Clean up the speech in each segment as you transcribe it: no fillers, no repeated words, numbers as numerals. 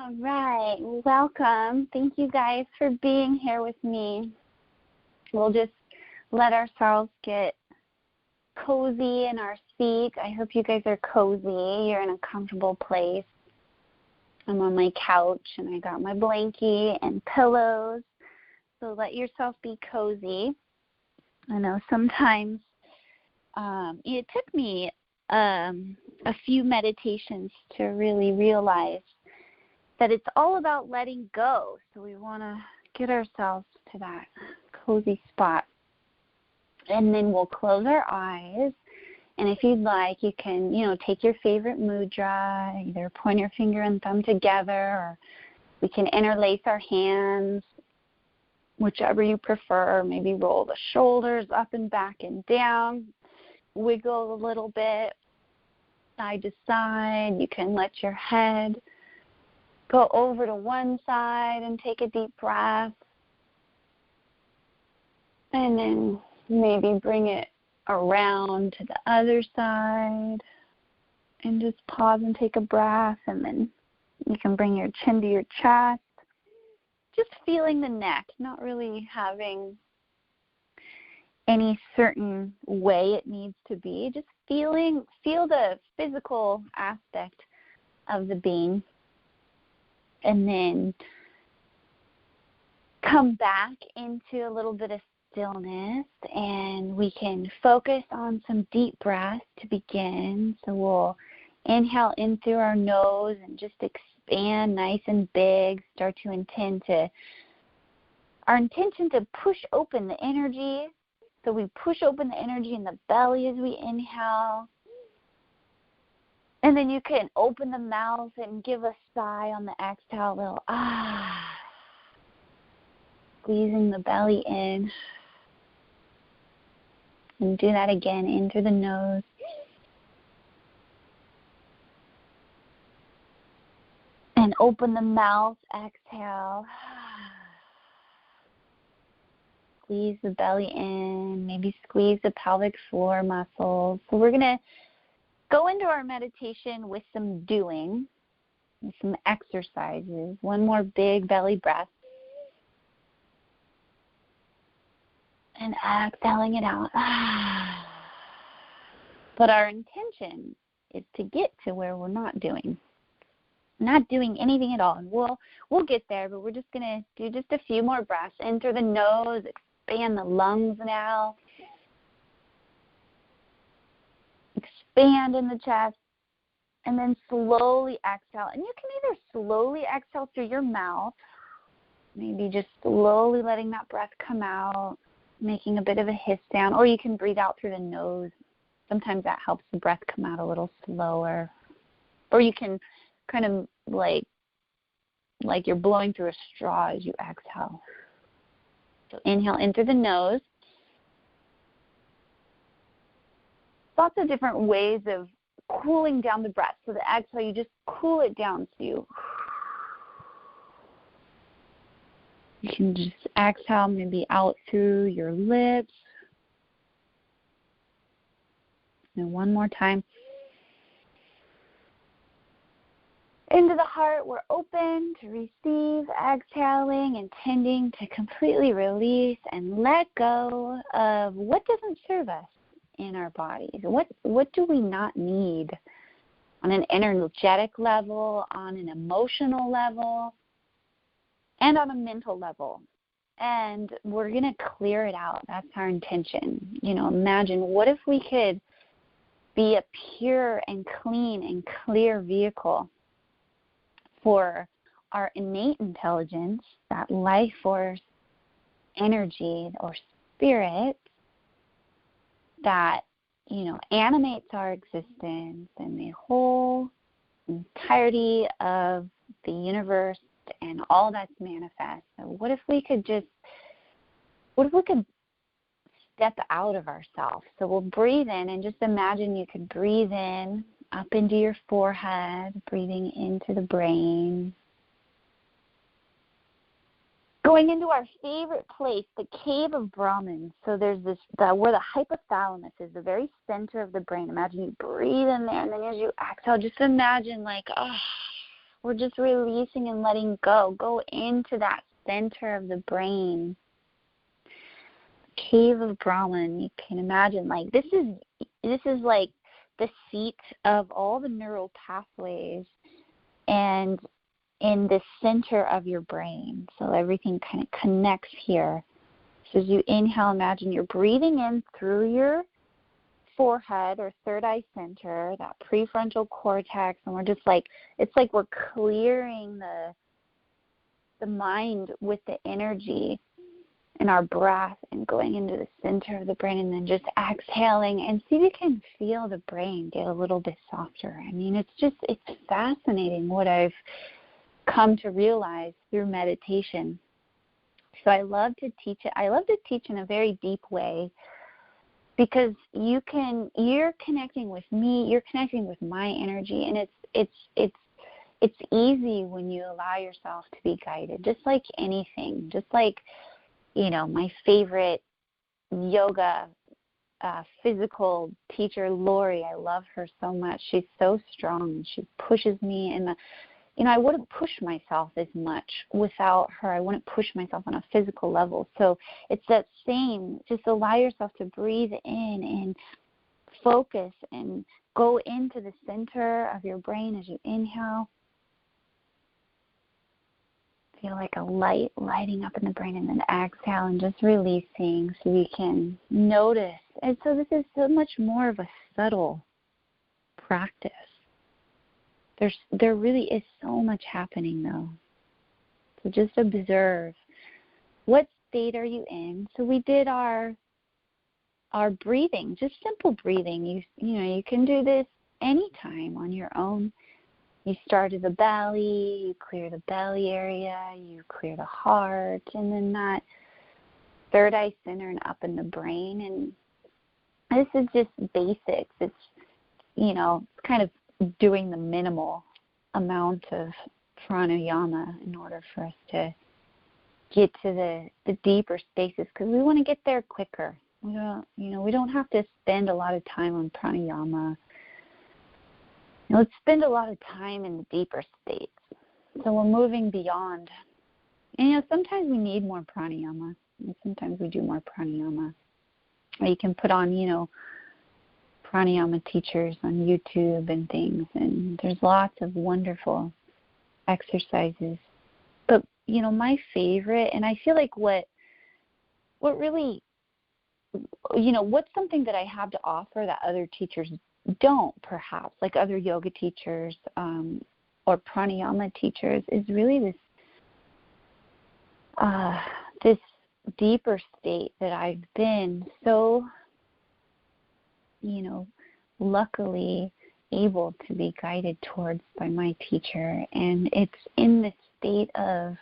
All right, welcome. Thank you guys for being here with me. We'll just let ourselves get cozy in our seat. I hope you guys are cozy. You're in a comfortable place. I'm on my couch and I got my blankie and pillows. So let yourself be cozy. I know sometimes it took me a few meditations to really realize that it's all about letting go. So we want to get ourselves to that cozy spot. And then we'll close our eyes. And if you'd like, you can, take your favorite mudra, either point your finger and thumb together, or we can interlace our hands, whichever you prefer. Maybe roll the shoulders up and back and down. Wiggle a little bit, side to side. You can let your head go over to one side and take a deep breath. And then maybe bring it around to the other side. And just pause and take a breath. And then you can bring your chin to your chest. Just feeling the neck, not really having any certain way it needs to be. Just feel the physical aspect of the being. And then come back into a little bit of stillness, and we can focus on some deep breaths to begin. So we'll inhale in through our nose and just expand nice and big. Start to our intention to push open the energy. So we push open the energy in the belly as we inhale. And then you can open the mouth and give a sigh on the exhale, a little squeezing the belly in. And do that again, in through the nose. And open the mouth, exhale. Squeeze the belly in, maybe squeeze the pelvic floor muscles. So we're going to go into our meditation with some doing, with some exercises. One more big belly breath. And exhaling it out. But our intention is to get to where we're not doing anything at all. And we'll get there, but we're just going to do just a few more breaths. In through the nose, expand the lungs now. Expand in the chest, and then slowly exhale. And you can either slowly exhale through your mouth, maybe just slowly letting that breath come out, making a bit of a hiss sound, or you can breathe out through the nose. Sometimes that helps the breath come out a little slower. Or you can kind of like you're blowing through a straw as you exhale. So inhale in through the nose. Lots of different ways of cooling down the breath. So the exhale, you just cool it down. So you can just exhale maybe out through your lips. And one more time. Into the heart, we're open to receive, exhaling, intending to completely release and let go of what doesn't serve us in our bodies. What do we not need on an energetic level, on an emotional level, and on a mental level? And we're going to clear it out. That's our intention. Imagine, what if we could be a pure and clean and clear vehicle for our innate intelligence, that life force, energy, or spirit that, animates our existence and the whole entirety of the universe and all that's manifest. So what if we could step out of ourselves? So we'll breathe in, and just imagine you could breathe in up into your forehead, breathing into the brain. Going into our favorite place, the cave of Brahman. So there's where the hypothalamus is, the very center of the brain. Imagine you breathe in there, and then as you exhale, just imagine We're just releasing and letting go. Go into that center of the brain. Cave of Brahman. You can imagine, like, this is like the seat of all the neural pathways, and in the center of your brain. So everything kind of connects here. So as you inhale, imagine you're breathing in through your forehead or third eye center, that prefrontal cortex, and we're just like, it's like we're clearing the mind with the energy in our breath and going into the center of the brain, and then just exhaling, and see if you can feel the brain get a little bit softer. I mean, it's fascinating what I've come to realize through meditation. So I love to teach it. I love to teach in a very deep way, because you're connecting with me, you're connecting with my energy, and it's easy when you allow yourself to be guided, just like anything. Just like, my favorite yoga physical teacher, Lori, I love her so much. She's so strong. She pushes me in I wouldn't push myself as much without her. I wouldn't push myself on a physical level. So it's that same, just allow yourself to breathe in and focus and go into the center of your brain as you inhale. Feel like a light lighting up in the brain, and then exhale and just releasing so you can notice. And so this is so much more of a subtle practice. There really is so much happening, though. So just observe. What state are you in? So we did our breathing, just simple breathing. You can do this anytime on your own. You start at the belly, you clear the belly area, you clear the heart, and then that third eye center and up in the brain. And this is just basics. It's, kind of doing the minimal amount of pranayama in order for us to get to the deeper spaces, because we want to get there quicker. We don't have to spend a lot of time on pranayama. Let's spend a lot of time in the deeper states. So we're moving beyond. And sometimes we need more pranayama, and sometimes we do more pranayama. Or you can put on, pranayama teachers on YouTube and things, and there's lots of wonderful exercises. But, my favorite, and I feel like what really, what's something that I have to offer that other teachers don't, perhaps, like other yoga teachers or pranayama teachers, is really this deeper state that I've been so, luckily able to be guided towards by my teacher. And it's in this state of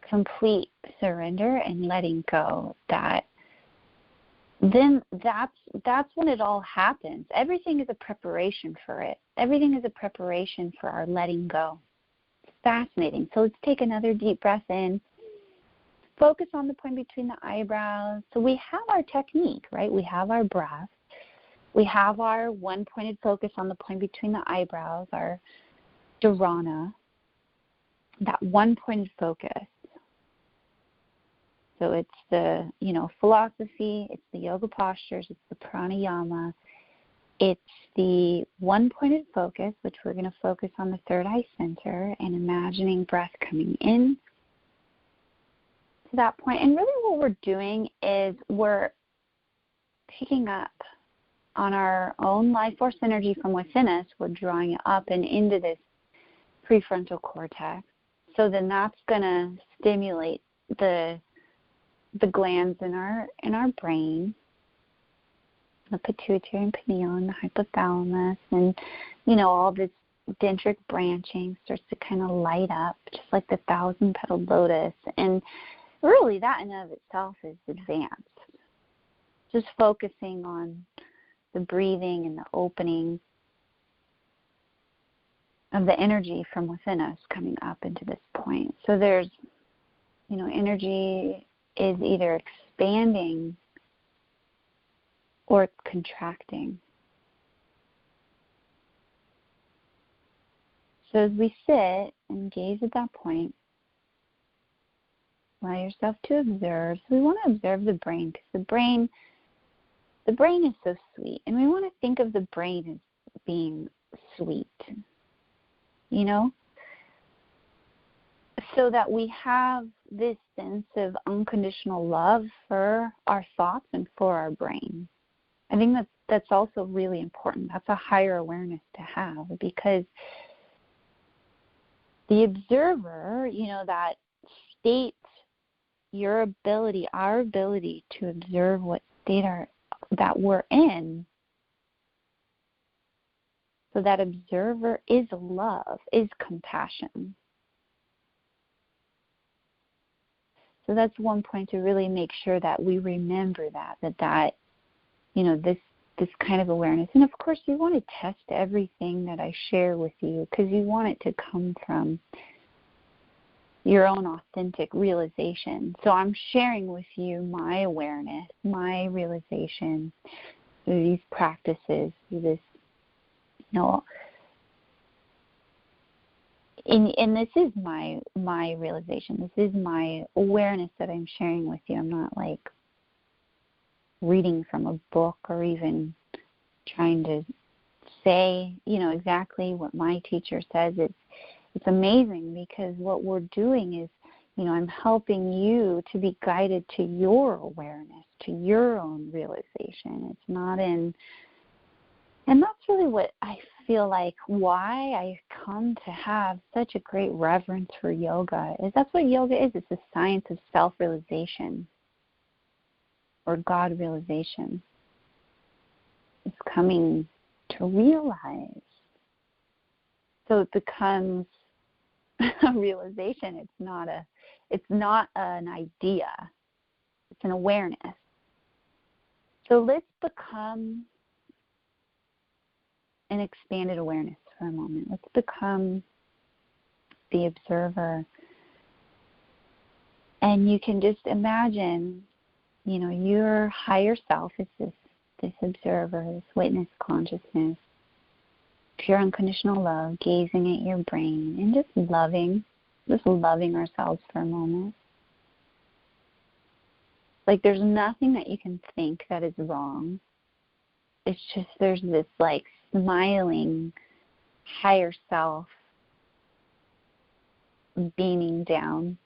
complete surrender and letting go that then that's when it all happens. Everything is a preparation for it. Everything is a preparation for our letting go. It's fascinating. So let's take another deep breath in. Focus on the point between the eyebrows. So we have our technique, right? We have our breath. We have our one-pointed focus on the point between the eyebrows, our dharana, that one-pointed focus. So it's the, philosophy, it's the yoga postures, it's the pranayama, it's the one-pointed focus, which we're going to focus on the third eye center and imagining breath coming in to that point. And really what we're doing is we're picking up on our own life force energy from within us. We're drawing it up and into this prefrontal cortex. So then that's going to stimulate the glands in our brain, the pituitary and pineal and the hypothalamus, and all this dendritic branching starts to kind of light up, just like the 1,000-petaled lotus. And really, that in and of itself is advanced. Just focusing on the breathing and the opening of the energy from within us coming up into this point. So there's, energy is either expanding or contracting. So as we sit and gaze at that point, allow yourself to observe. So we want to observe the brain, because the brain is so sweet. And we want to think of the brain as being sweet, you know? So that we have this sense of unconditional love for our thoughts and for our brain. I think that's also really important. That's a higher awareness to have, because the observer, you know, that state our ability to observe what state that we're in. So that observer is love, is compassion. So that's one point to really make sure that we remember that you know, this kind of awareness. And of course, you want to test everything that I share with you, because you want it to come from your own authentic realization. So I'm sharing with you my awareness, my realization through these practices, through this, you know, and this is my realization. This is my awareness that I'm sharing with you. I'm not like reading from a book or even trying to say, you know, exactly what my teacher says. It's amazing, because what we're doing is, you know, I'm helping you to be guided to your awareness, to your own realization. It's not in, and that's really what I feel like why I come to have such a great reverence for yoga, is that's what yoga is. It's the science of self-realization, or God realization. It's coming to realize. So it becomes a realization. It's not an idea. It's an awareness. So let's become an expanded awareness for a moment. Let's become the observer. And you can just imagine, you know, your higher self is this observer, this witness consciousness, pure unconditional love, gazing at your brain and just loving ourselves for a moment. Like there's nothing that you can think that is wrong. It's just there's this like smiling higher self beaming down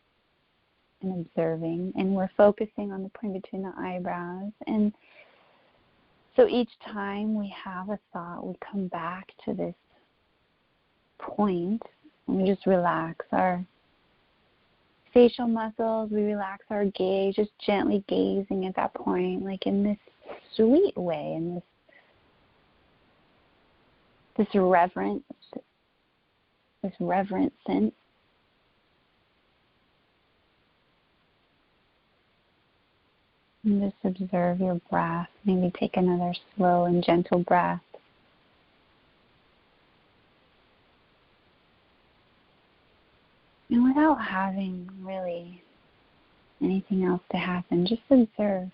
and observing, and we're focusing on the point between the eyebrows. And so each time we have a thought, we come back to this point and we just relax our facial muscles, we relax our gaze, just gently gazing at that point, like in this sweet way, in this reverence sense. And just observe your breath. Maybe take another slow and gentle breath. And without having really anything else to happen, just observe.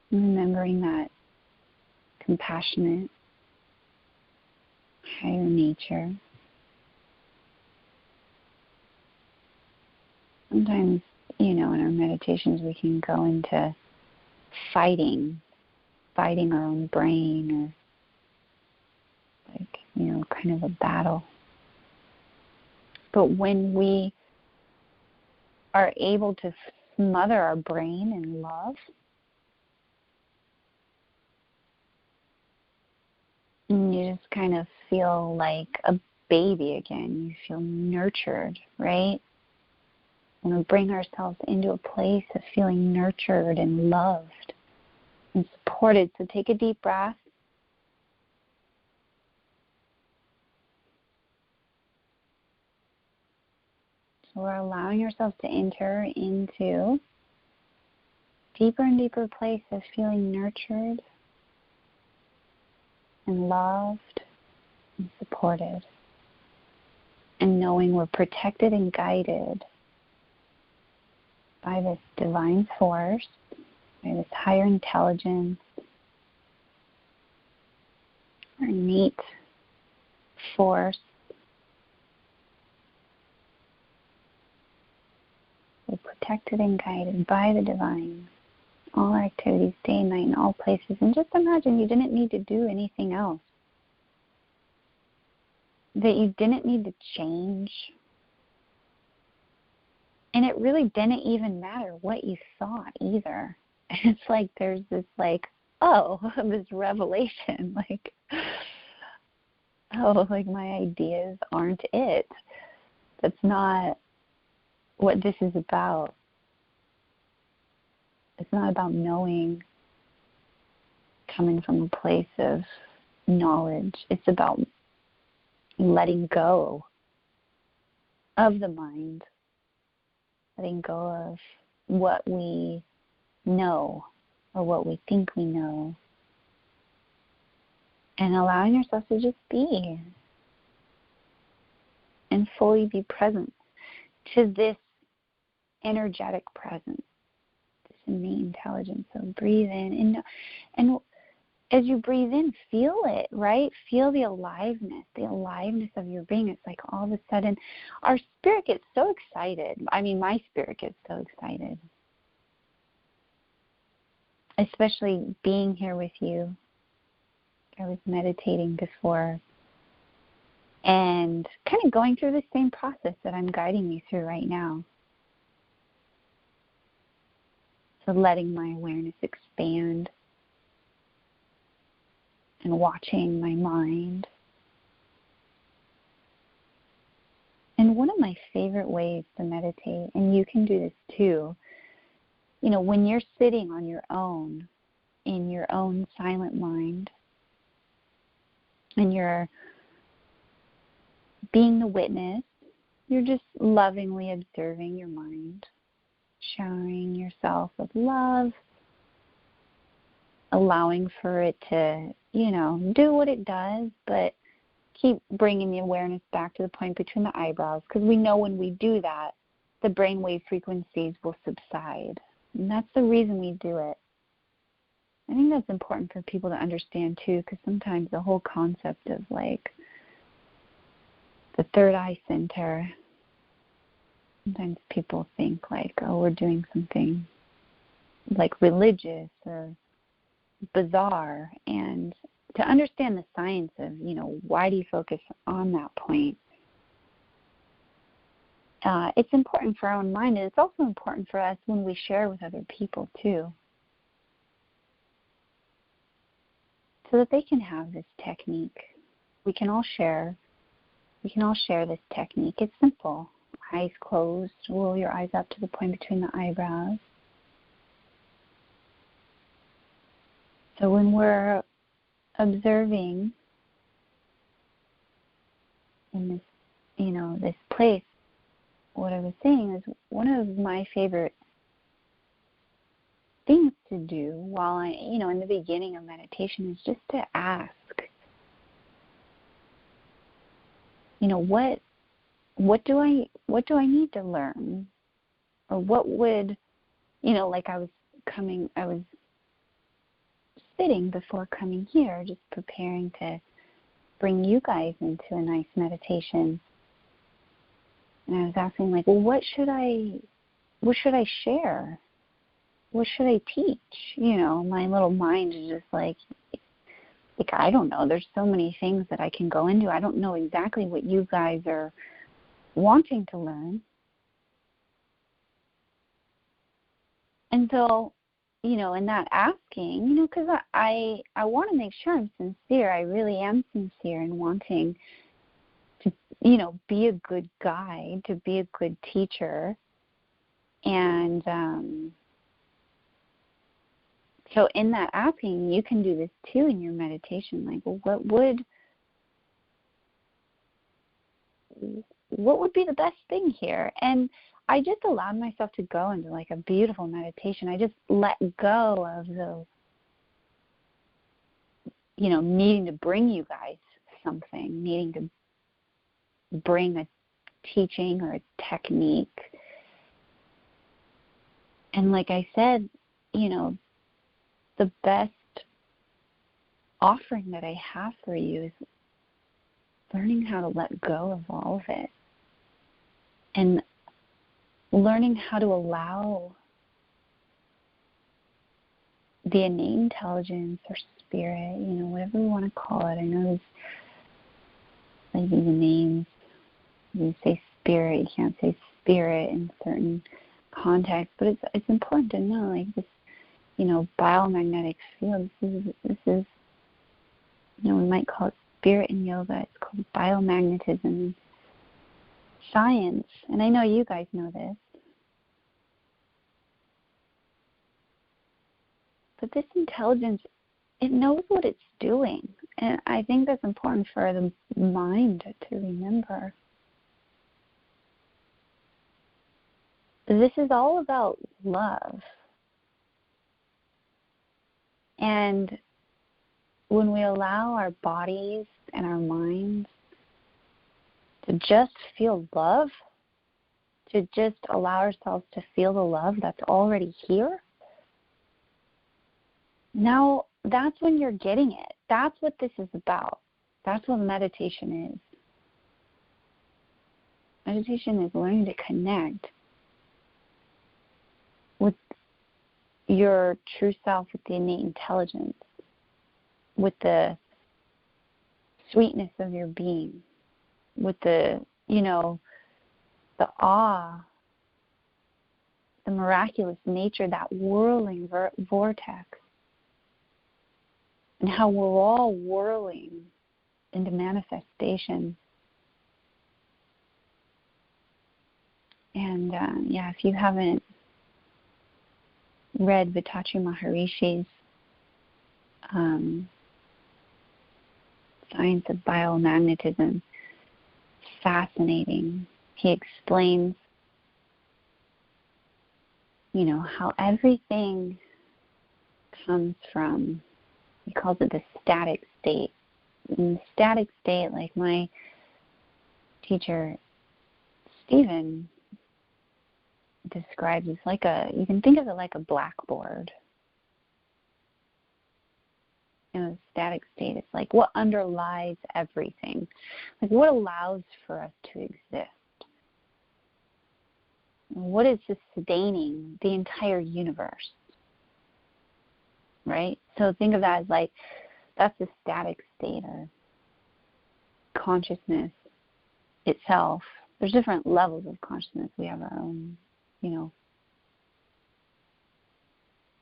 Remembering that compassionate, higher nature. Sometimes, you know, in our meditations we can go into fighting our own brain, or like, you know, kind of a battle. But when we are able to smother our brain in love, and you just kind of feel like a baby again. You feel nurtured, right? And we bring ourselves into a place of feeling nurtured and loved and supported. So take a deep breath. So we're allowing ourselves to enter into deeper and deeper place of feeling nurtured and loved and supported, and knowing we're protected and guided by this divine force by this higher intelligence, our innate force. We're protected and guided by the divine. All our activities, day and night, in all places. And just imagine you didn't need to do anything else. That you didn't need to change. And it really didn't even matter what you thought either. It's like there's this this revelation. My ideas aren't it. That's not what this is about. It's not about knowing coming from a place of knowledge. It's about letting go of the mind, letting go of what we know or what we think we know, and allowing yourself to just be and fully be present to this energetic presence, this innate intelligence. So breathe in, and as you breathe in, feel it, right? Feel the aliveness of your being. It's like all of a sudden our spirit gets so excited. I mean, my spirit gets so excited, especially being here with you. I was meditating before and kind of going through the same process that I'm guiding you through right now. So letting my awareness expand and watching my mind. And one of my favorite ways to meditate, and you can do this too, when you're sitting on your own, in your own silent mind, and you're being the witness, you're just lovingly observing your mind, showering yourself with love, allowing for it to, do what it does, but keep bringing the awareness back to the point between the eyebrows, because we know when we do that, the brainwave frequencies will subside. And that's the reason we do it. I think that's important for people to understand too, because sometimes the whole concept of the third eye center, sometimes people think we're doing something religious or bizarre. And to understand the science of, why do you focus on that point, it's important for our own mind, and it's also important for us when we share with other people too, so that they can have this technique. We can all share this technique. It's simple. Eyes closed, roll your eyes up to the point between the eyebrows. So when we're observing in this, this place, what I was saying is one of my favorite things to do while in the beginning of meditation is just to ask, what do I need to learn, or what would, I was sitting before coming here, just preparing to bring you guys into a nice meditation. And I was asking, what should I share? What should I teach? My little mind is just I don't know. There's so many things that I can go into. I don't know exactly what you guys are wanting to learn. And so, in that asking, because I want to make sure I'm sincere. I really am sincere in wanting to, be a good guide, to be a good teacher. And so in that asking, you can do this too in your meditation. What would be the best thing here? And I just allowed myself to go into a beautiful meditation. I just let go of the, needing to bring you guys something, needing to bring a teaching or a technique. And like I said, the best offering that I have for you is learning how to let go of all of it and learning how to allow the innate intelligence or spirit, whatever we want to call it. I know these names, you say spirit, you can't say spirit in certain contexts, but it's important to know, like this, biomagnetic field. This is we might call it spirit in yoga. It's called biomagnetism science, and I know you guys know this. But this intelligence, it knows what it's doing. And I think that's important for the mind to remember. This is all about love. And when we allow our bodies and our minds to just feel love, to just allow ourselves to feel the love that's already here, now that's when you're getting it. That's what this is about. That's what meditation is. Meditation is learning to connect with your true self, with the innate intelligence, with the sweetness of your being, with the awe, the miraculous nature, that whirling vortex, and how we're all whirling into manifestation. And if you haven't read Vitachi Maharishi's Science of Biomagnetism, fascinating. He explains, how everything comes from, he calls it the static state. In the static state, like my teacher, Stephen, describes, it's like you can think of it like a blackboard. In a static state, it's like what underlies everything, like what allows for us to exist, what is sustaining the entire universe, right? So think of that as like that's the static state or consciousness itself. There's different levels of consciousness. We have our own,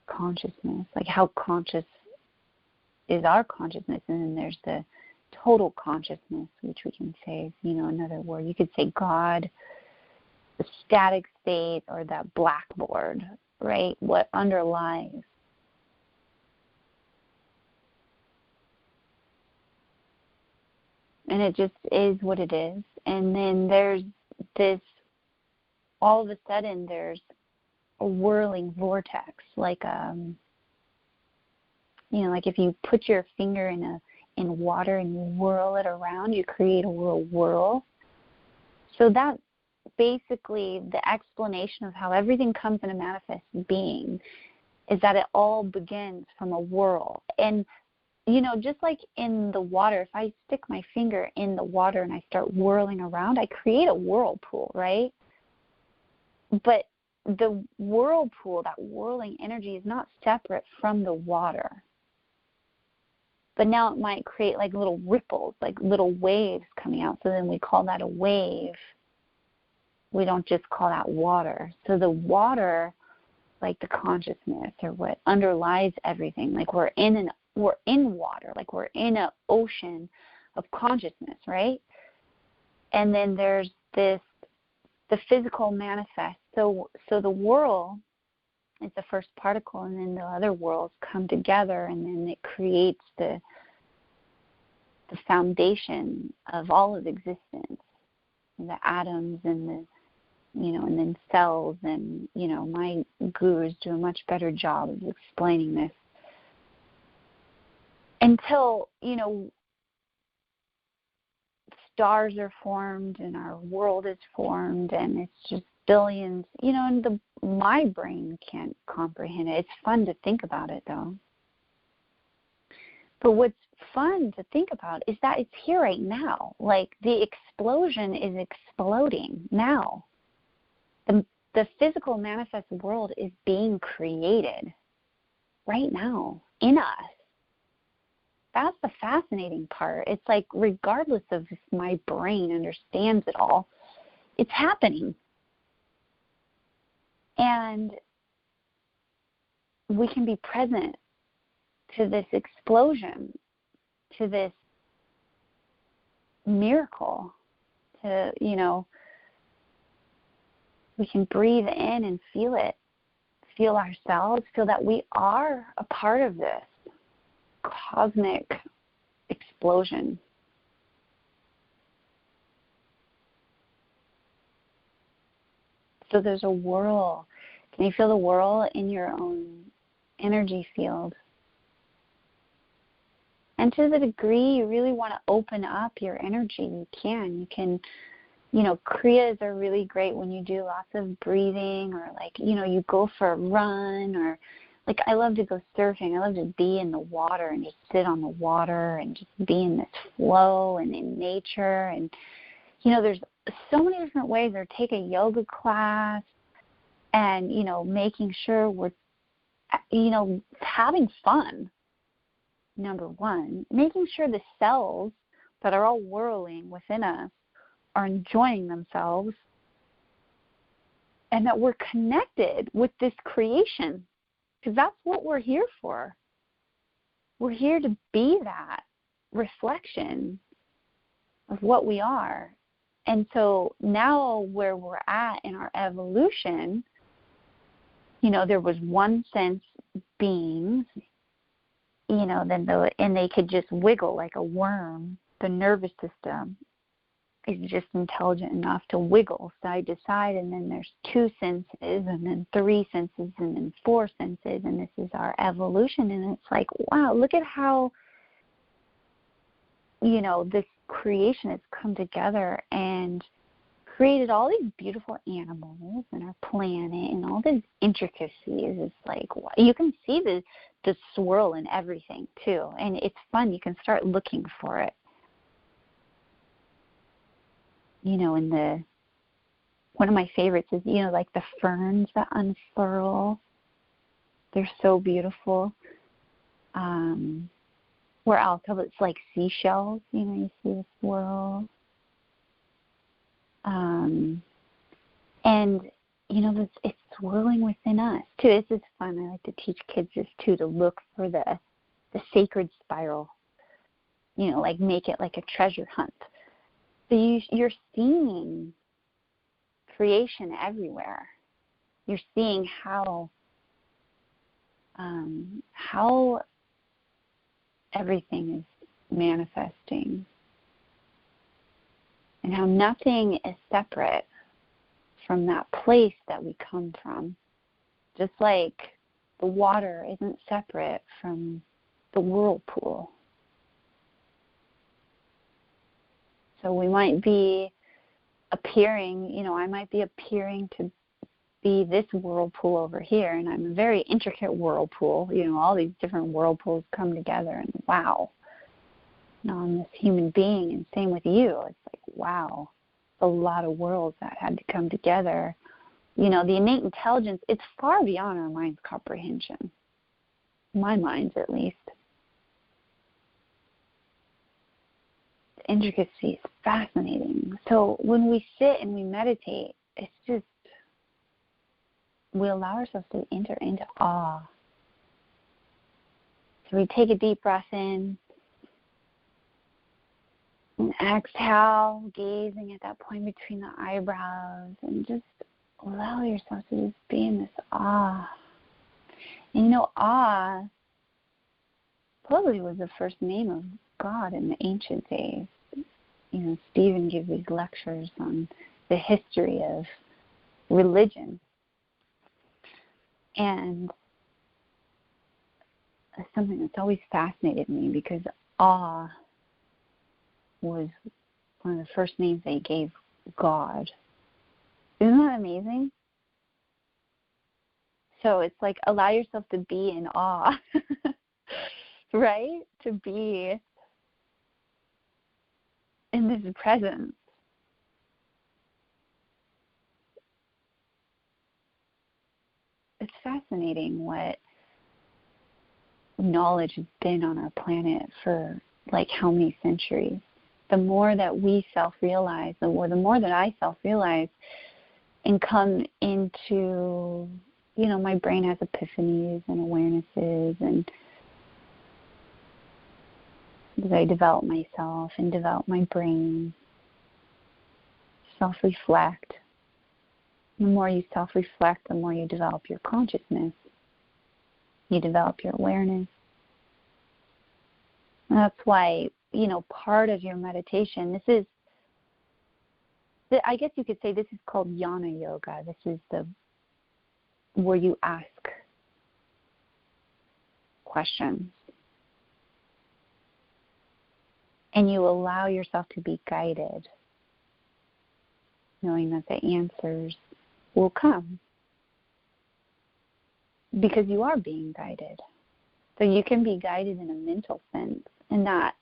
consciousness, like how conscious is our consciousness, and then there's the total consciousness, which we can say is, another word. You could say God, the static state, or that blackboard, right? What underlies. And it just is what it is. And then there's this, all of a sudden there's a whirling vortex, like like if you put your finger in water and you whirl it around, you create a little whirl. So that's basically the explanation of how everything comes in a manifest being, is that it all begins from a whirl. And, just like in the water, if I stick my finger in the water and I start whirling around, I create a whirlpool, right? But the whirlpool, that whirling energy, is not separate from the water. But now it might create like little ripples, like little waves coming out. So then we call that a wave. We don't just call that water. So the water, like the consciousness or what underlies everything, like we're in water, like we're in an ocean of consciousness, right? And then there's the physical manifest. So the whirl is the first particle, and then the other whirls come together, and then it creates the foundation of all of existence, the atoms and the and then cells, and my gurus do a much better job of explaining this until stars are formed and our world is formed, and it's just billions, and my brain can't comprehend it. It's fun to think about it, though. But what's fun to think about is that it's here right now. Like the explosion is exploding now. The physical manifest world is being created right now in us. That's the fascinating part. It's like regardless of if my brain understands it all, it's happening. And we can be present to this explosion, to this miracle, to, we can breathe in and feel it, feel ourselves, feel that we are a part of this cosmic explosion. So there's a whirl. Can you feel the whirl in your own energy field? And to the degree you really want to open up your energy, you can. You can, Kriyas are really great when you do lots of breathing, or you go for a run, or I love to go surfing. I love to be in the water and just sit on the water and just be in this flow and in nature. And, there's so many different ways, or take a yoga class and, making sure we're, having fun. Number one, making sure the cells that are all whirling within us are enjoying themselves, and that we're connected with this creation, because that's what we're here for. We're here to be that reflection of what we are. And so now where we're at in our evolution, there was one sense beings, and they could just wiggle like a worm. The nervous system is just intelligent enough to wiggle side to side, and then there's 2 senses, and then 3 senses, and then 4 senses, and this is our evolution. And it's like, wow, look at how, this creation has come together and created all these beautiful animals and our planet and all these intricacies. It's like, you can see the swirl in everything too, and it's fun. You can start looking for it. One of my favorites is, the ferns that unfurl. They're so beautiful. Where else? It's like seashells, you see the swirl. And, it's swirling within us too. This is fun. I like to teach kids this too, to look for the sacred spiral, make it like a treasure hunt. So you're seeing creation everywhere. You're seeing how everything is manifesting, and how nothing is separate from that place that we come from. Just like the water isn't separate from the whirlpool. So we might be appearing, I might be appearing to be this whirlpool over here, and I'm a very intricate whirlpool. All these different whirlpools come together, and wow. Now I'm this human being, and same with you. It's like, wow, a lot of worlds that had to come together. The innate intelligence, it's far beyond our mind's comprehension. My mind's, at least. The intricacy is fascinating. So when we sit and we meditate, it's just, we allow ourselves to enter into awe. So we take a deep breath in and exhale, gazing at that point between the eyebrows, and just allow yourself to just be in this awe. And awe probably was the first name of God in the ancient days. Stephen gives these lectures on the history of religion. And it's something that's always fascinated me, because awe was one of the first names they gave God. Isn't that amazing? So it's like, allow yourself to be in awe right? To be in this presence. It's fascinating what knowledge has been on our planet for like how many centuries. The more that we self-realize, the more that I self-realize and come into, my brain has epiphanies and awarenesses, and as I develop myself and develop my brain, self-reflect. The more you self-reflect, the more you develop your consciousness. You develop your awareness. And that's why, part of your meditation, I guess you could say this is called Jnana Yoga. This is where you ask questions. And you allow yourself to be guided, knowing that the answers will come. Because you are being guided. So you can be guided in a mental sense, and that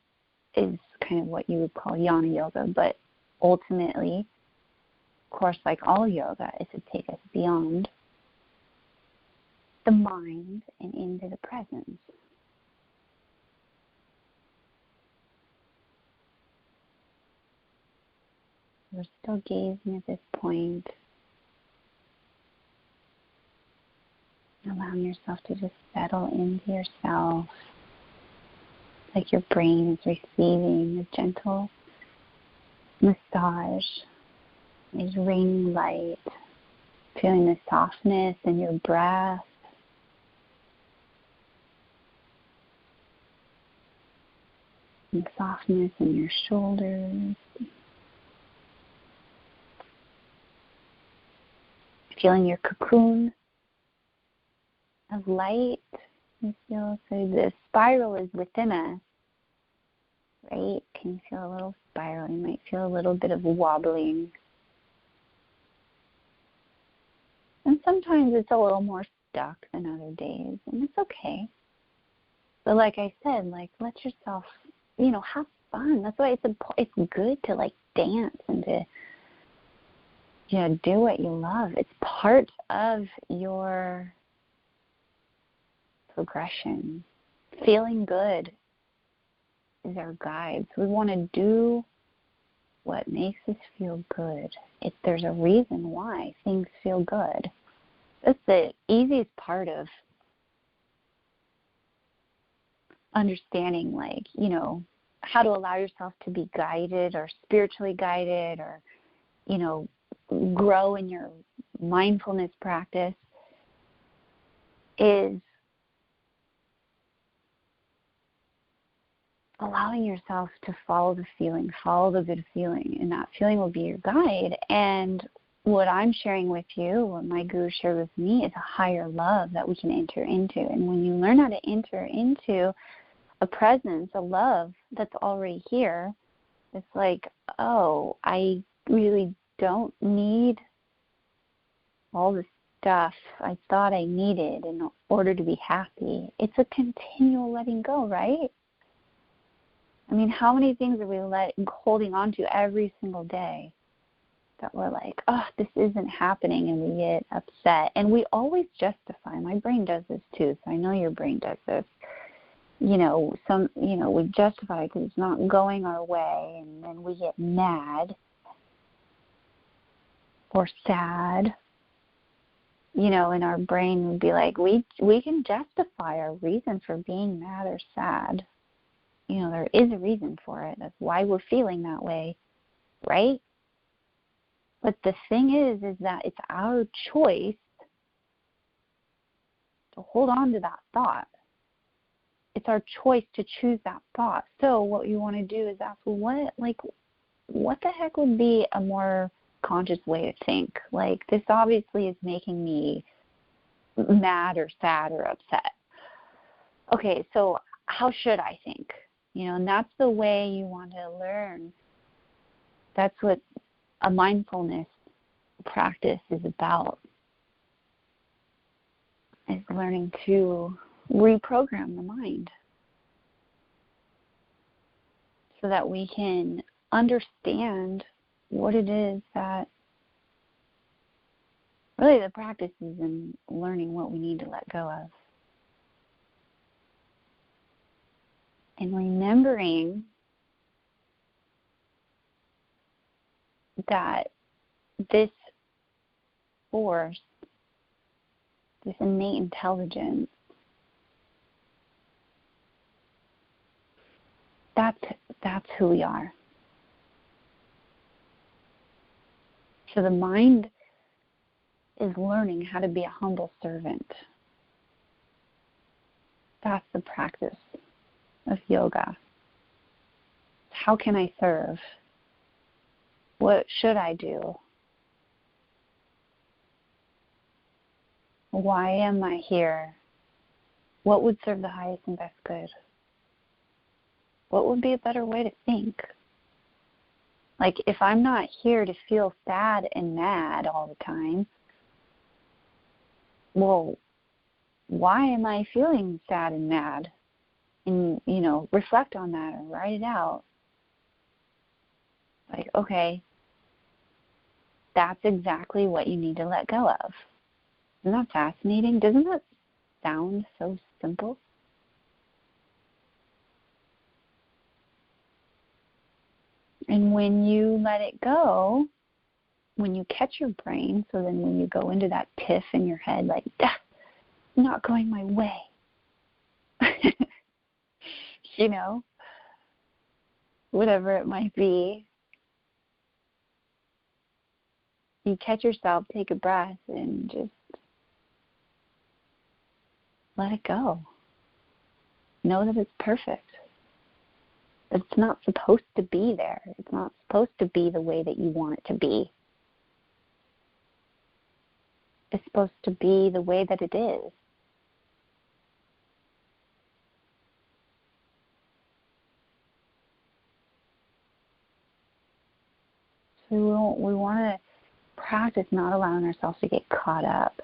is kind of what you would call Jnana Yoga. But ultimately, of course, like all yoga, is to take us beyond the mind and into the presence. We're still gazing at this point. Allowing yourself to just settle into yourself, like your brain is receiving a gentle massage, is raining light, feeling the softness in your breath, and softness in your shoulders, feeling your cocoon of light. You feel so the spiral is within us, right? Can you feel a little spiral? You might feel a little bit of wobbling. And sometimes it's a little more stuck than other days, and it's okay. But like I said, let yourself, have fun. That's why it's good to dance and to do what you love. It's part of your progression. Feeling good is our guide. So we want to do what makes us feel good. There's a reason why things feel good. That's the easiest part of understanding, how to allow yourself to be guided or spiritually guided or, grow in your mindfulness practice is allowing yourself to follow the feeling, follow the good feeling, and that feeling will be your guide. And what I'm sharing with you, what my guru shared with me, is a higher love that we can enter into. And when you learn how to enter into a presence, a love that's already here, it's like, oh, I really don't need all the stuff I thought I needed in order to be happy. It's a continual letting go, right? I mean, how many things are we holding on to every single day that we're like, oh, this isn't happening, and we get upset. And we always justify. My brain does this too, so I know your brain does this. We justify because it's not going our way, and then we get mad or sad. And our brain would be like, we can justify our reason for being mad or sad. There is a reason for it. That's why we're feeling that way, right? But the thing is that it's our choice to hold on to that thought. It's our choice to choose that thought. So what you want to do is ask, well, what the heck would be a more conscious way to think? This obviously is making me mad or sad or upset. Okay, so how should I think? And that's the way you want to learn. That's what a mindfulness practice is about, is learning to reprogram the mind. so that we can understand what it is that really the practice is in learning what we need to let go of. And remembering that this force, this innate intelligence, that's who we are. So the mind is learning how to be a humble servant. That's the practice of yoga. How can I serve? What should I do? Why am I here? What would serve the highest and best good? What would be a better way to think? Like, if I'm not here to feel sad and mad all the time, well, why am I feeling sad and mad? And, reflect on that or write it out. Like, okay, that's exactly what you need to let go of. Isn't that fascinating? Doesn't that sound so simple? And when you let it go, when you catch your brain, so then when you go into that tiff in your head, like, not going my way, whatever it might be, you catch yourself, take a breath, and just let it go. Know that it's perfect. It's not supposed to be there. It's not supposed to be the way that you want it to be. It's supposed to be the way that it is. So we want to practice not allowing ourselves to get caught up.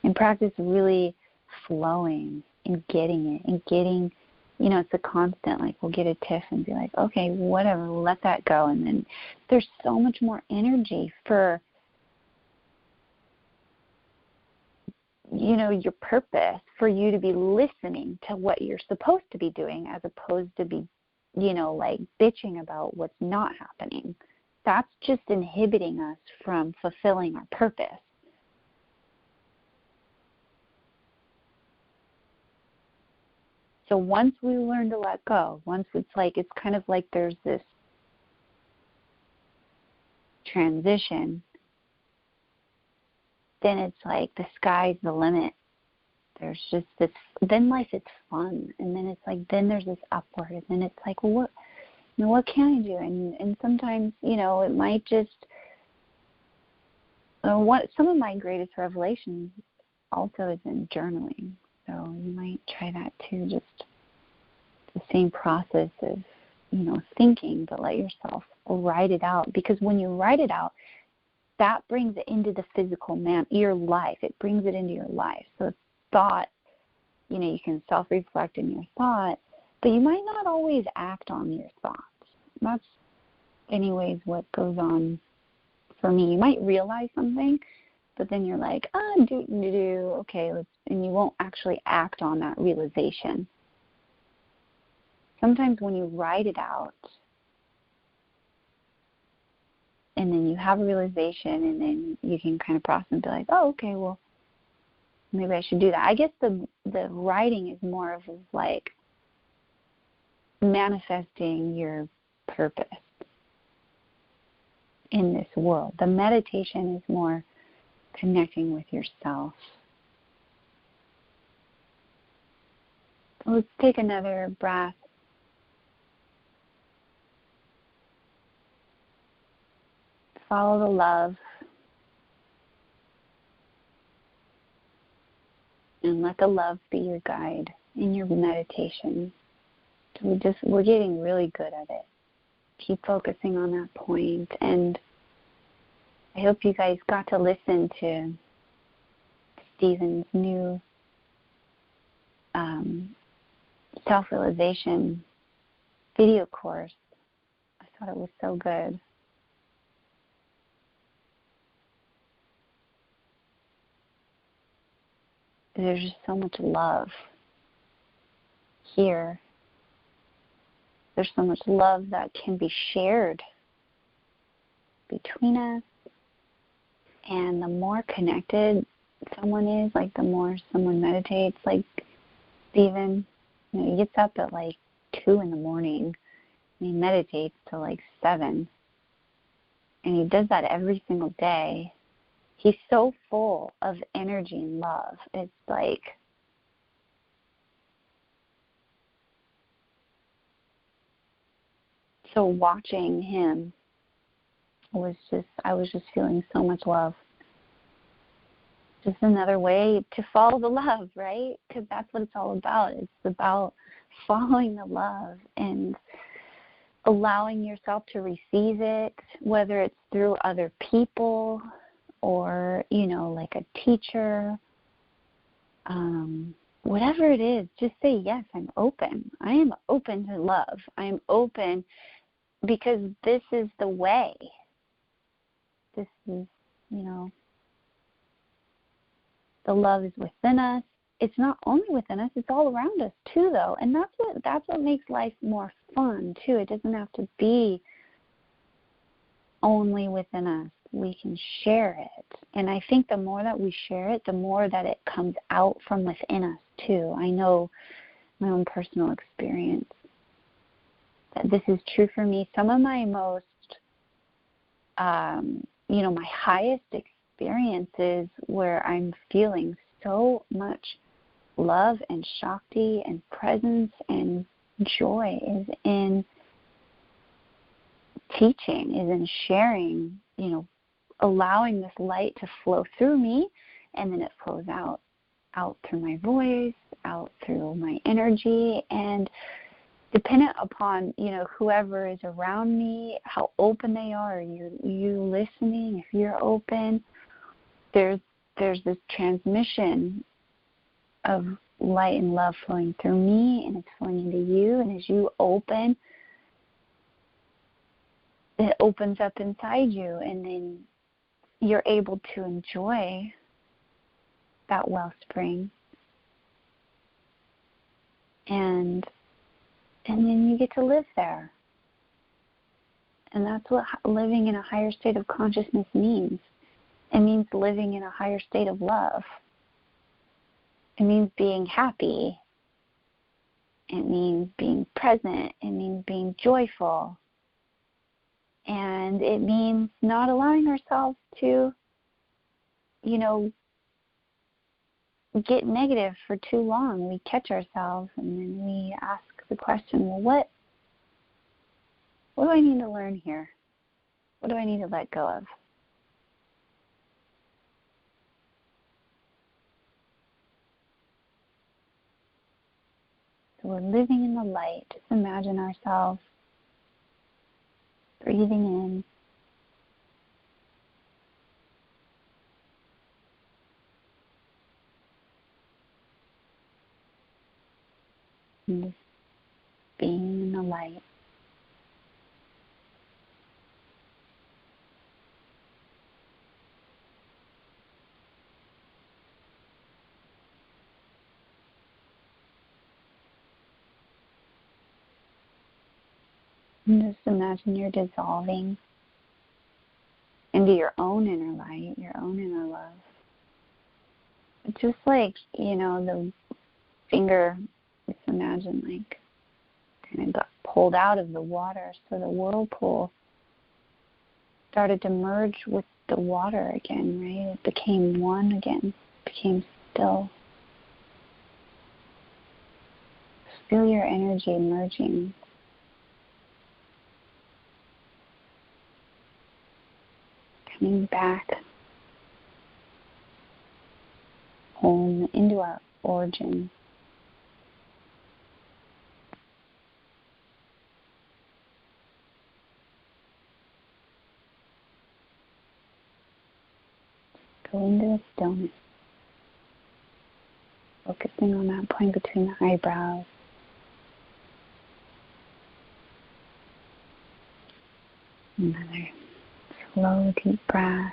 And practice really flowing and getting it and getting, it's a constant, like we'll get a tiff and be like, okay, whatever, we'll let that go. And then there's so much more energy for, your purpose, for you to be listening to what you're supposed to be doing as opposed to be, like bitching about what's not happening. That's just inhibiting us from fulfilling our purpose. So once we learn to let go, it's kind of like there's this transition, then it's like the sky's the limit. There's just this, then life is fun. And then it's like, then there's this upward. And then it's like, well, what can I do? And sometimes, it might just, some of my greatest revelations also is in journaling. So you might try that too, just the same process of, thinking, but let yourself write it out. Because when you write it out, that brings it into the physical your life. It brings it into your life. So thought, you can self-reflect in your thought, but you might not always act on your thoughts. That's anyways what goes on for me. You might realize something, but then you're like, okay, and you won't actually act on that realization. Sometimes when you write it out, and then you have a realization, and then you can kind of process and be like, oh, okay, well, maybe I should do that. I guess the writing is more of like manifesting your purpose in this world. The meditation is more connecting with yourself. Let's take another breath. Follow the love. And let the love be your guide in your meditation. So we're getting really good at it. Keep focusing on that point. And I hope you guys got to listen to Stephen's new self-realization video course. I thought it was so good. There's just so much love here. There's so much love that can be shared between us. And the more connected someone is, like the more someone meditates, like Stephen, he gets up at like 2 in the morning and he meditates till like 7. And he does that every single day. He's so full of energy and love. It's like, so watching him I was just feeling so much love. Just another way to follow the love, right? Because that's what it's all about. It's about following the love and allowing yourself to receive it, whether it's through other people or, like a teacher. Whatever it is, just say, yes, I'm open. I am open to love. I am open because this is the way. This is, the love is within us. It's not only within us, it's all around us too, though. And that's what makes life more fun too. It doesn't have to be only within us. We can share it. And I think the more that we share it, the more that it comes out from within us too. I know my own personal experience that this is true for me. Some of my most, my highest experiences where I'm feeling so much love and Shakti and presence and joy is in teaching, is in sharing, allowing this light to flow through me, and then it flows out through my voice, out through my energy, and dependent upon, whoever is around me, how open they are, you listening, if you're open, there's this transmission of light and love flowing through me, and it's flowing into you, and as you open, it opens up inside you, and then you're able to enjoy that wellspring, and then you get to live there. And that's what living in a higher state of consciousness means. It means living in a higher state of love. It means being happy. It means being present. It means being joyful. And it means not allowing ourselves to, get negative for too long. We catch ourselves and then we ask the question, well, what do I need to learn here? What do I need to let go of? So we're living in the light. Just imagine ourselves breathing in, and just being in the light. And just imagine you're dissolving into your own inner light, your own inner love. Just like, the finger, just imagine like kind of got pulled out of the water, so the whirlpool started to merge with the water again, right? It became one again, became still. Feel your energy merging. Coming back home into our origin. Go into the stillness. focusing on that point between the eyebrows. Another slow, deep breath.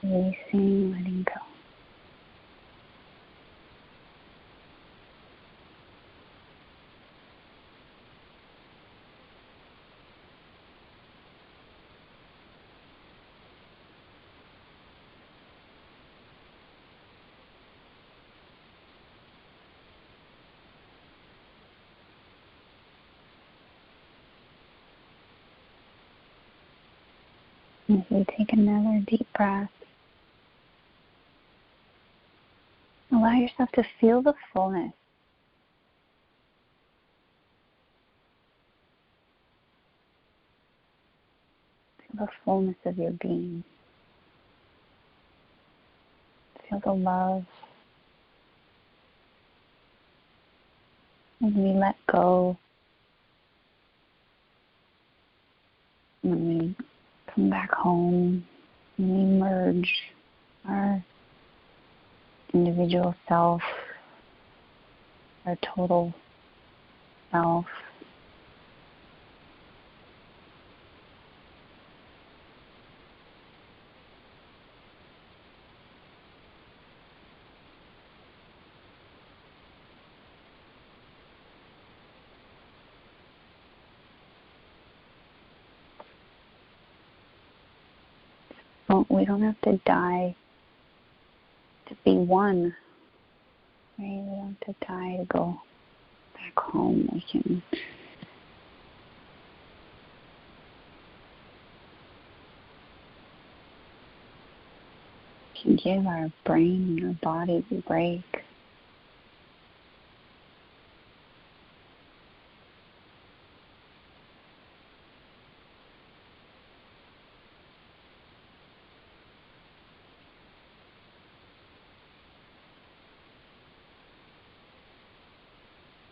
Releasing, letting go. As we take another deep breath, allow yourself to feel the fullness. Feel the fullness of your being. Feel the love. When we let go, when we come back home, when we merge our individual self, our total self, we don't have to die to be one, right? We don't have to die to go back home. We can give our brain and our bodies a break.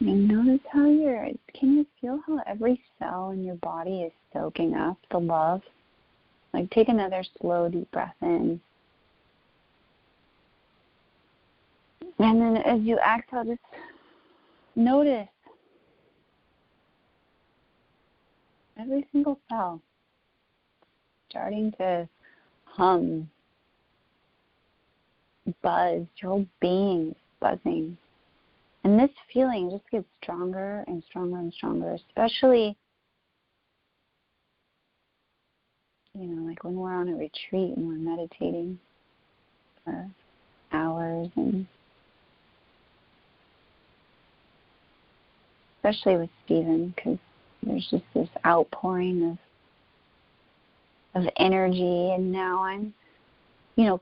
And notice how can you feel how every cell in your body is soaking up the love? Like take another slow, deep breath in. And then as you exhale, just notice every single cell starting to hum, buzz, your whole being is buzzing. And this feeling just gets stronger and stronger and stronger, especially, like when we're on a retreat and we're meditating for hours, and especially with Stephen, because there's just this outpouring of energy, and now I'm,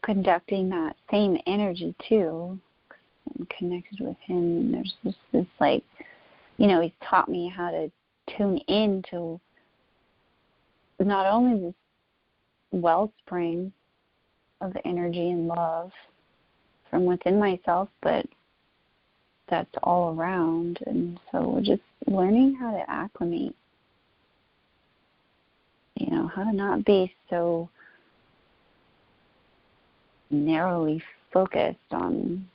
conducting that same energy too. I'm connected with him, and there's just this he's taught me how to tune into not only this wellspring of energy and love from within myself, but that's all around. And so we're just learning how to acclimate, how to not be so narrowly focused on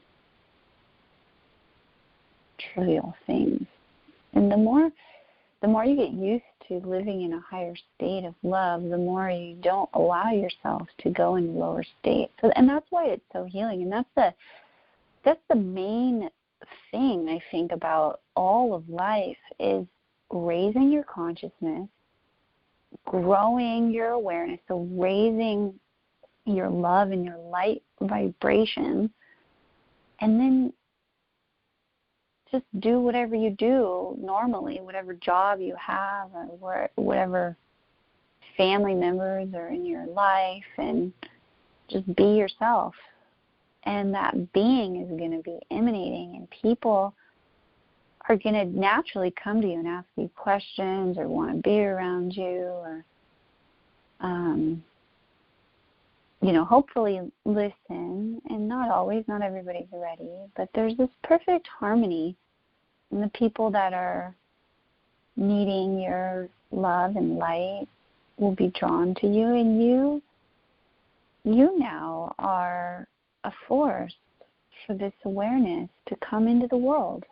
trivial things. And the more you get used to living in a higher state of love, the more you don't allow yourself to go into lower states. So, and that's why it's so healing. And that's the main thing I think about all of life, is raising your consciousness, growing your awareness, so raising your love and your light vibration, and then just do whatever you do normally, whatever job you have, or whatever family members are in your life, and just be yourself. And that being is going to be emanating, and people are going to naturally come to you and ask you questions or want to be around you, or hopefully listen. And not everybody's ready, but there's this perfect harmony. And the people that are needing your love and light will be drawn to you, and you now are a force for this awareness to come into the world.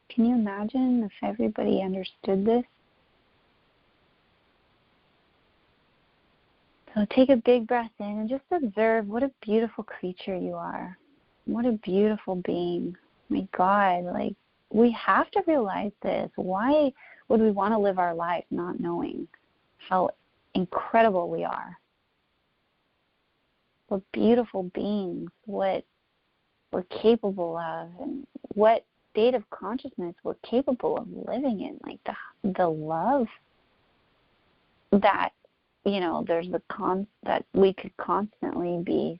Can you imagine if everybody understood this? So take a big breath in and just observe what a beautiful creature you are. What a beautiful being. My God, like, we have to realize this. Why would we want to live our life not knowing how incredible we are? What beautiful beings, what we're capable of, and what state of consciousness we're capable of living in. Like the love that, there's that we could constantly be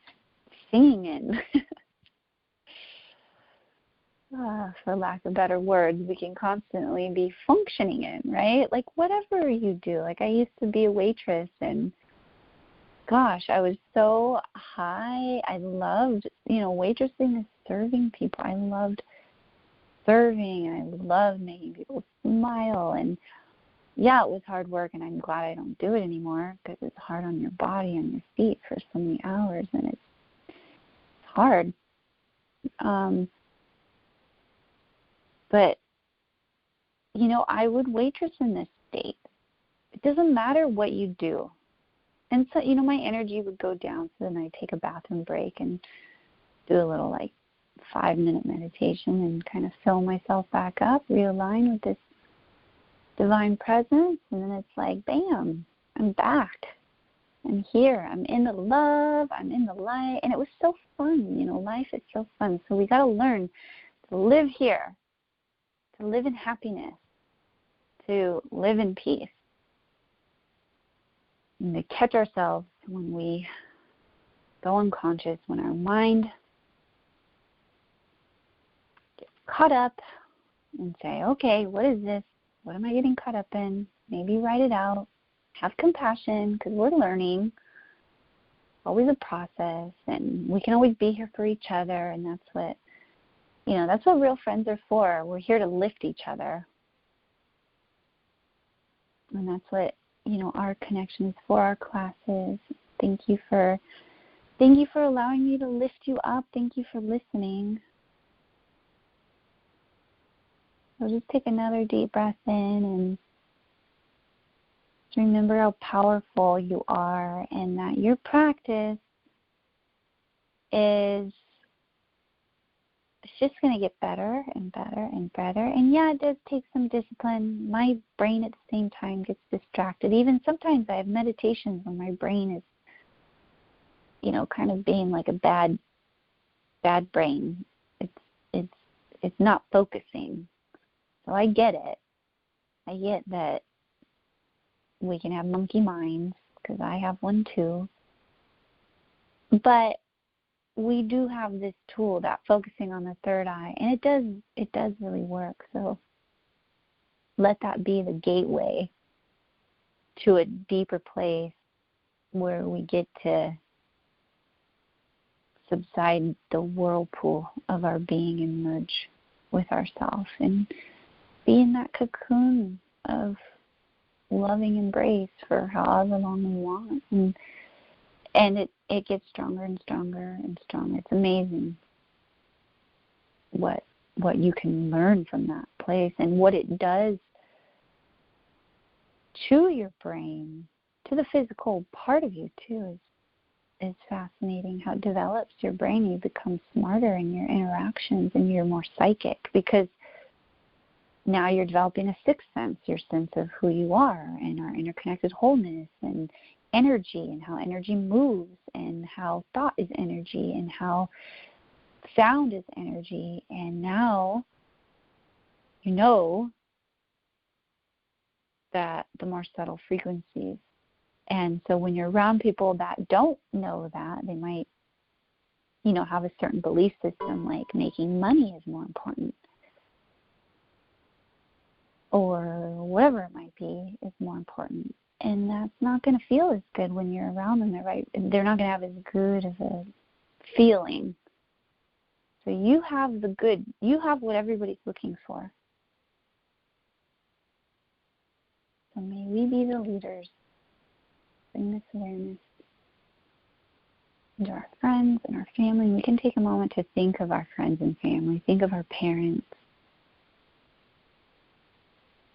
singing in. For lack of better words, we can constantly be functioning in, right? Like whatever you do. Like I used to be a waitress, and gosh, I was so high. I loved, waitressing is serving people. I loved serving, and I loved making people smile. And yeah, it was hard work, and I'm glad I don't do it anymore because it's hard on your body and your feet for so many hours, and it's hard. But, I would waitress in this state. It doesn't matter what you do. And so, my energy would go down, so then I'd take a bathroom break and do a little, 5-minute meditation and kind of fill myself back up, realign with this divine presence, and then it's like, bam, I'm back. I'm here. I'm in the love. I'm in the light. And it was so fun. Life is so fun. So we got to learn to live here, to live in happiness, to live in peace, and to catch ourselves when we go unconscious, when our mind gets caught up, and say, okay, what is this? What am I getting caught up in? Maybe write it out. Have compassion, because we're learning. Always a process, and we can always be here for each other, and that's what real friends are for. We're here to lift each other. And that's what, our connection is for, our classes. Thank you for allowing me to lift you up. Thank you for listening. So just take another deep breath in and remember how powerful you are, and that your practice is just going to get better and better and better. And yeah, it does take some discipline. My brain at the same time gets distracted. Even sometimes I have meditations when my brain is, kind of being like a bad brain. It's not focusing. So I get it. I get that we can have monkey minds, because I have one too. But we do have this tool, that focusing on the third eye, and it does really work. So let that be the gateway to a deeper place where we get to subside the whirlpool of our being and merge with ourselves and be in that cocoon of loving embrace for however long we want. And it gets stronger and stronger and stronger. It's amazing what you can learn from that place, and what it does to your brain, to the physical part of you too, is fascinating. How it develops your brain. You become smarter in your interactions, and you're more psychic, because now you're developing a sixth sense, your sense of who you are and our interconnected wholeness and energy, and how energy moves, and how thought is energy, and how sound is energy. And now you know that the more subtle frequencies. And so when you're around people that don't know that, they might, have a certain belief system, like making money is more important, or whatever it might be is more important. And that's not going to feel as good when you're around them. They're not going to have as good of a feeling. So you have the good. You have what everybody's looking for. So So may we be the leaders. Bring this awareness into our friends and our family. We can take a moment to think of our friends and family. Think of our parents.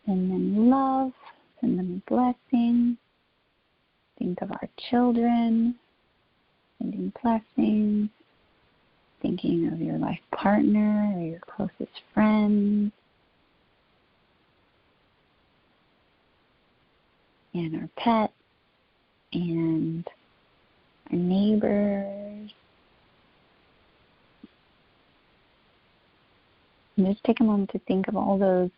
Send them love. Send them a blessing. Think of our children. Sending blessings. Thinking of your life partner or your closest friends. And our pet. And our neighbors. And just take a moment to think of all those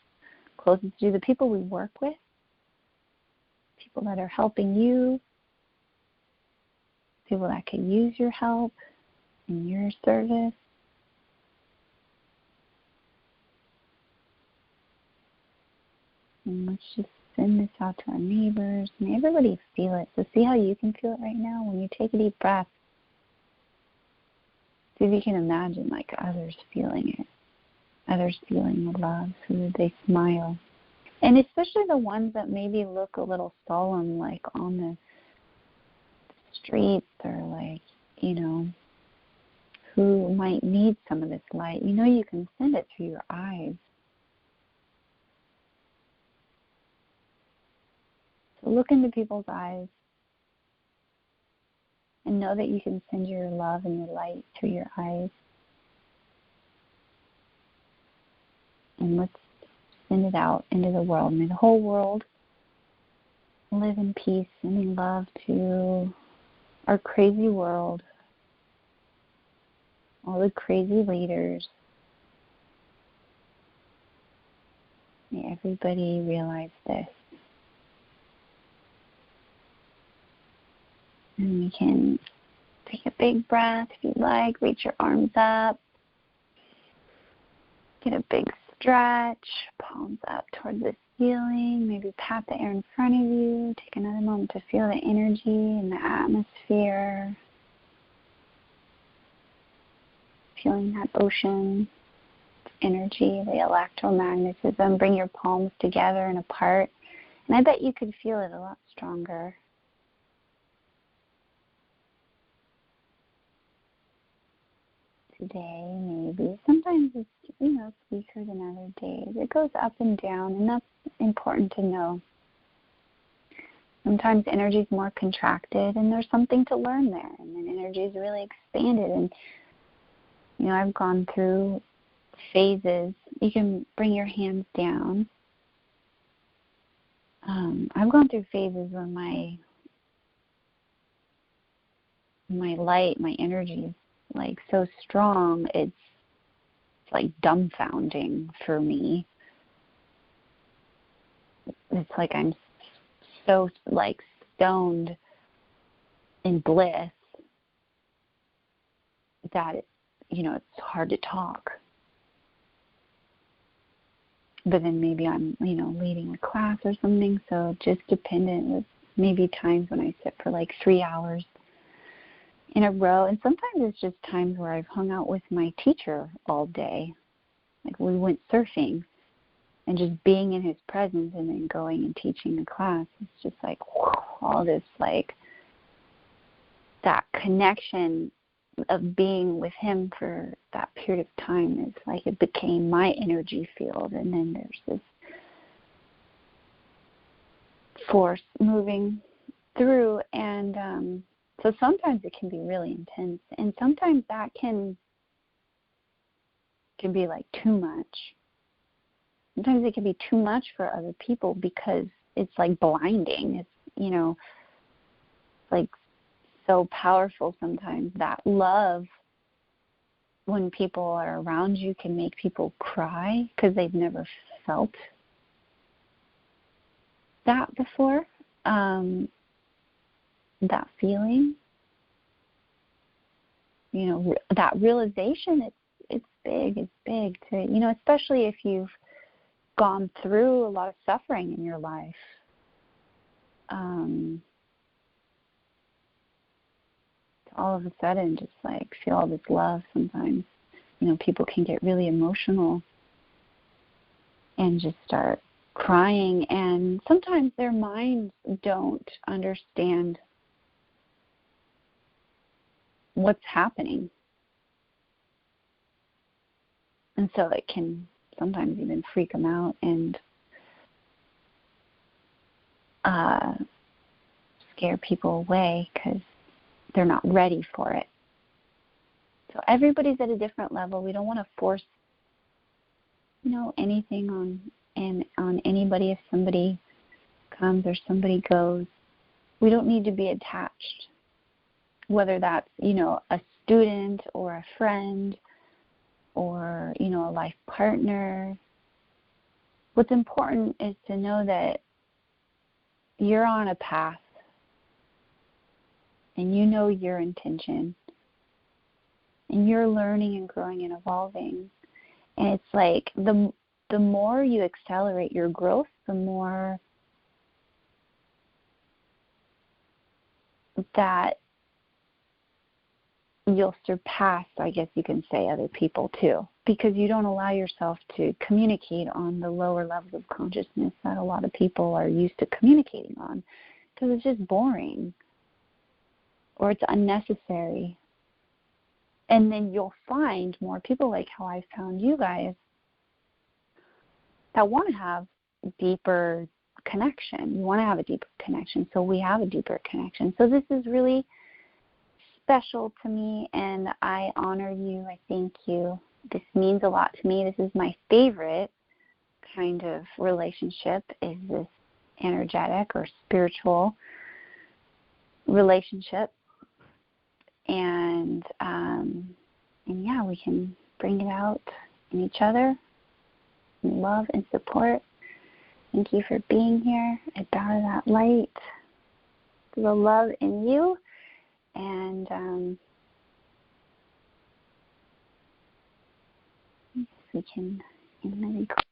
closest to you, the people we work with, people that are helping you, people that could use your help in your service. And let's just send this out to our neighbors. May everybody feel it. So see how you can feel it right now when you take a deep breath. See if you can imagine like others feeling it. Others feeling the love. So they smile. And especially the ones that maybe look a little solemn, like on the streets or like, who might need some of this light. You can send it through your eyes. So look into people's eyes and know that you can send your love and your light through your eyes. And let's send it out into the world. May the whole world live in peace and in love to our crazy world, all the crazy leaders. May everybody realize this. And we can take a big breath if you'd like. Reach your arms up. Get a big stretch. Palms up towards the ceiling. Maybe pat the air in front of you. Take another moment to feel the energy in the atmosphere. Feeling that ocean energy, the electromagnetism. Bring your palms together and apart. And I bet you could feel it a lot stronger. Today, maybe. Sometimes it's, weaker than other days. It goes up and down, and that's important to know. Sometimes energy is more contracted, and there's something to learn there. And then energy is really expanded. And, I've gone through phases. You can bring your hands down. I've gone through phases where my light, my energy is like so strong, it's like dumbfounding for me. It's like I'm so like stoned in bliss that it's hard to talk. But then maybe I'm leading a class or something, so just dependent with maybe times when I sit for like 3 hours in a row. And sometimes it's just times where I've hung out with my teacher all day. Like we went surfing and just being in his presence and then going and teaching a class. It's just like all this, like that connection of being with him for that period of time is like it became my energy field. And then there's this force moving through, and so sometimes it can be really intense, and sometimes that can be like too much. Sometimes it can be too much for other people because it's like blinding. It's like so powerful sometimes. That love, when people are around you, can make people cry because they've never felt that before. That feeling, that realization, it's big to, especially if you've gone through a lot of suffering in your life. All of a sudden just like feel all this love. Sometimes, people can get really emotional and just start crying, and sometimes their minds don't understand what's happening. And so it can sometimes even freak them out and scare people away because they're not ready for it. So everybody's at a different level. We don't want to force, anything on anybody. If somebody comes or somebody goes, we don't need to be attached, whether that's, a student or a friend or, a life partner. What's important is to know that you're on a path and you know your intention and you're learning and growing and evolving. And it's like the more you accelerate your growth, the more that you'll surpass, I guess you can say, other people too, because you don't allow yourself to communicate on the lower levels of consciousness that a lot of people are used to communicating on, because it's just boring or it's unnecessary. And then you'll find more people like how I found you guys that want to have deeper connection. You want to have a deeper connection, so we have a deeper connection. So this is really special to me, and I honor you. I thank you. This means a lot to me. This is my favorite kind of relationship, is this energetic or spiritual relationship. And yeah, we can bring it out in each other in love and support. Thank you for being here. I bow to that light, to the love in you. And we can end the recording.